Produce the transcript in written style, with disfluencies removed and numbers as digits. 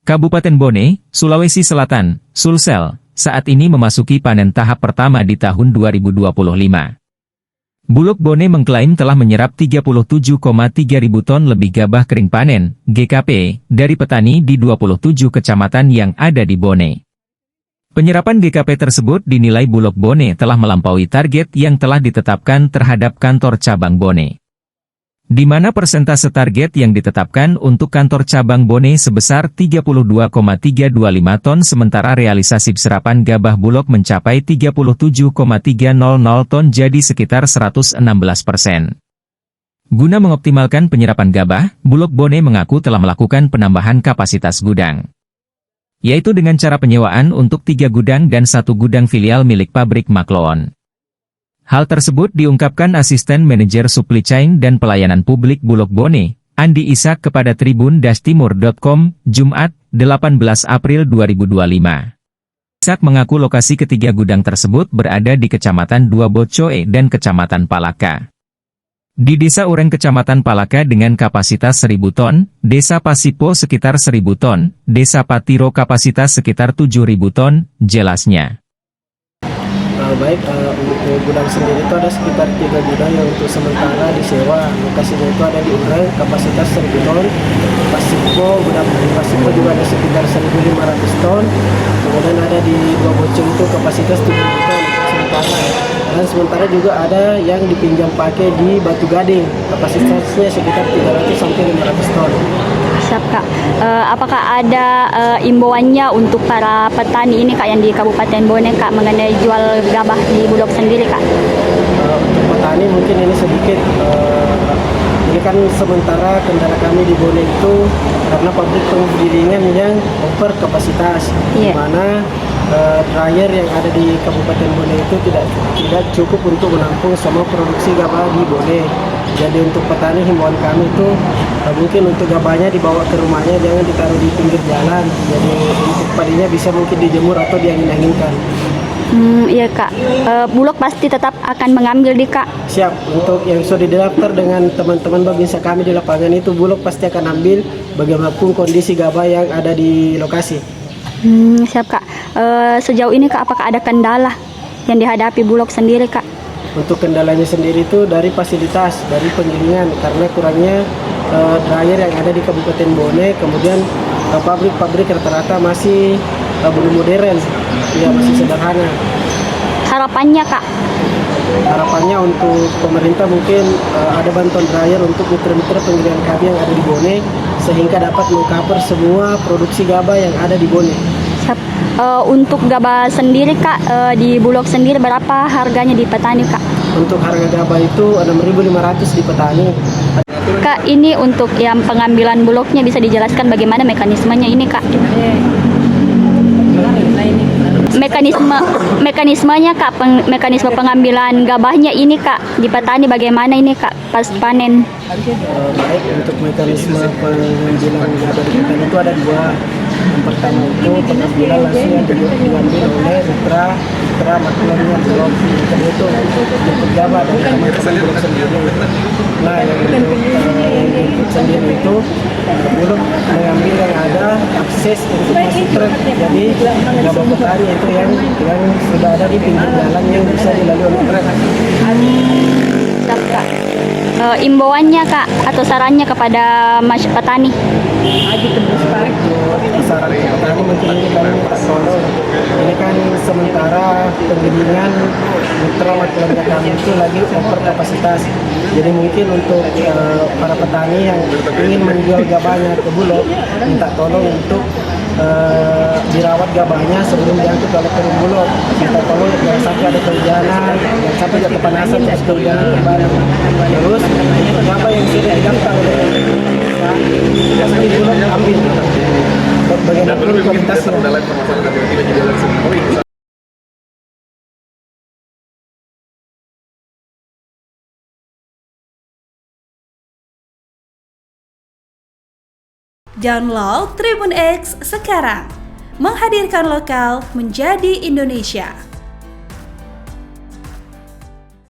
Kabupaten Bone, Sulawesi Selatan, Sulsel, saat ini memasuki panen tahap pertama di tahun 2025. Bulog Bone mengklaim telah menyerap 37,3 ribu ton lebih gabah kering panen, GKP, dari petani di 27 kecamatan yang ada di Bone. Penyerapan GKP tersebut dinilai Bulog Bone telah melampaui target yang telah ditetapkan terhadap kantor cabang Bone. Di mana persentase target yang ditetapkan untuk kantor cabang Bone sebesar 32,325 ton sementara realisasi serapan gabah Bulog mencapai 37,300 ton jadi sekitar 116%. Guna mengoptimalkan penyerapan gabah, Bulog Bone mengaku telah melakukan penambahan kapasitas gudang, yaitu dengan cara penyewaan untuk 3 gudang dan 1 gudang filial milik pabrik Makloon. Hal tersebut diungkapkan Asisten Manajer Supply Chain dan Pelayanan Publik Bulog Bone, Andi Ishak kepada tribun-timur.com, Jumat, 18 April 2025. Ishak mengaku lokasi ketiga gudang tersebut berada di Kecamatan Dua Bocoe dan Kecamatan Palaka. Di Desa Ureng Kecamatan Palaka dengan kapasitas 1.000 ton, Desa Pasipo sekitar 1.000 ton, Desa Patiro kapasitas sekitar 7.000 ton, jelasnya. Baik, untuk gudang sendiri itu ada sekitar 3 gudang yang untuk sementara disewa. Lokasinya itu ada di Ureng, kapasitas 1.000 ton. Gudang Pasipo juga ada sekitar 1.500 ton. Kemudian ada di Dua Boceng itu kapasitas 7.000 ton sementara. Dan sementara juga ada yang dipinjam pakai di Batu Gading, kapasitasnya sekitar 300 sampai 500 ton. Siap Kak, apakah ada imbauannya untuk para petani ini Kak yang di Kabupaten Bone Kak mengenai jual gabah di Bulog sendiri Kak? Untuk petani mungkin ini sedikit, ini kan sementara kendala kami di Bone itu karena pabrik penggilingan yang over kapasitas, di mana dryer yang ada di Kabupaten Bone itu tidak cukup untuk menampung semua produksi gabah di Bone. Jadi untuk petani himbauan kami itu mungkin untuk gabahnya dibawa ke rumahnya, jangan ditaruh di pinggir jalan. Jadi untuk padinya bisa mungkin dijemur atau diangin-anginkan. Iya Kak, Bulog pasti tetap akan mengambil di Kak. Siap, untuk yang sudah didaftar dengan teman-teman babinsa kami di lapangan itu Bulog pasti akan ambil bagaimanapun kondisi gabah yang ada di lokasi. Siap Kak, sejauh ini Kak apakah ada kendala yang dihadapi Bulog sendiri Kak? Untuk kendalanya sendiri itu dari fasilitas, dari penggilingan karena kurangnya dryer yang ada di Kabupaten Bone, kemudian pabrik-pabrik rata-rata masih belum modern, ya masih sederhana. Harapannya Kak? Harapannya untuk pemerintah mungkin ada bantuan dryer untuk mitra-mitra penggilingan kami yang ada di Bone sehingga dapat mengcover semua produksi gabah yang ada di Bone. Untuk gabah sendiri Kak, di Bulog sendiri berapa harganya di petani Kak? Untuk harga gabah itu 6.500 di petani. Kak, ini untuk yang pengambilan Bulognya bisa dijelaskan bagaimana mekanismenya ini Kak? Mekanismenya Kak, mekanisme pengambilan gabahnya ini Kak di petani bagaimana ini Kak pas panen? Baik, untuk mekanisme pengambilan gabah di petani itu ada 2. Yang pertama itu pengambilan langsung yang diambil oleh mitra Makloonnya Bulog. Kedua itu untuk gabah dari teman-teman Bulog sendiri. Nah, yang untuk sendiri itu Bulog mengambil yang ada akses untuk masuk truk. Jadi gabah petani itu yang sudah ada di pinggir jalan yang bisa dilalui oleh truk. Imbauannya Kak atau sarannya kepada petani? Saran petani mungkin ini kami minta tolong. Ini kan sementara penggilingan mitra Makloonnya kami itu lagi over kapasitas. Jadi mungkin untuk para petani yang ingin menjual gabahnya ke Bulog, minta tolong untuk dirawat gabahnya sebelum diangkut oleh perum Bulog. Minta tolong jangan sampai ada kehujanan, jangan sampai ada kepanasan terus kehujanan kembali. Terus untuk gabah yang sudah didaftar oleh pasti Bulog ambil bagaimanapun kualitasnya. Download Tribun X sekarang, menghadirkan lokal menjadi Indonesia.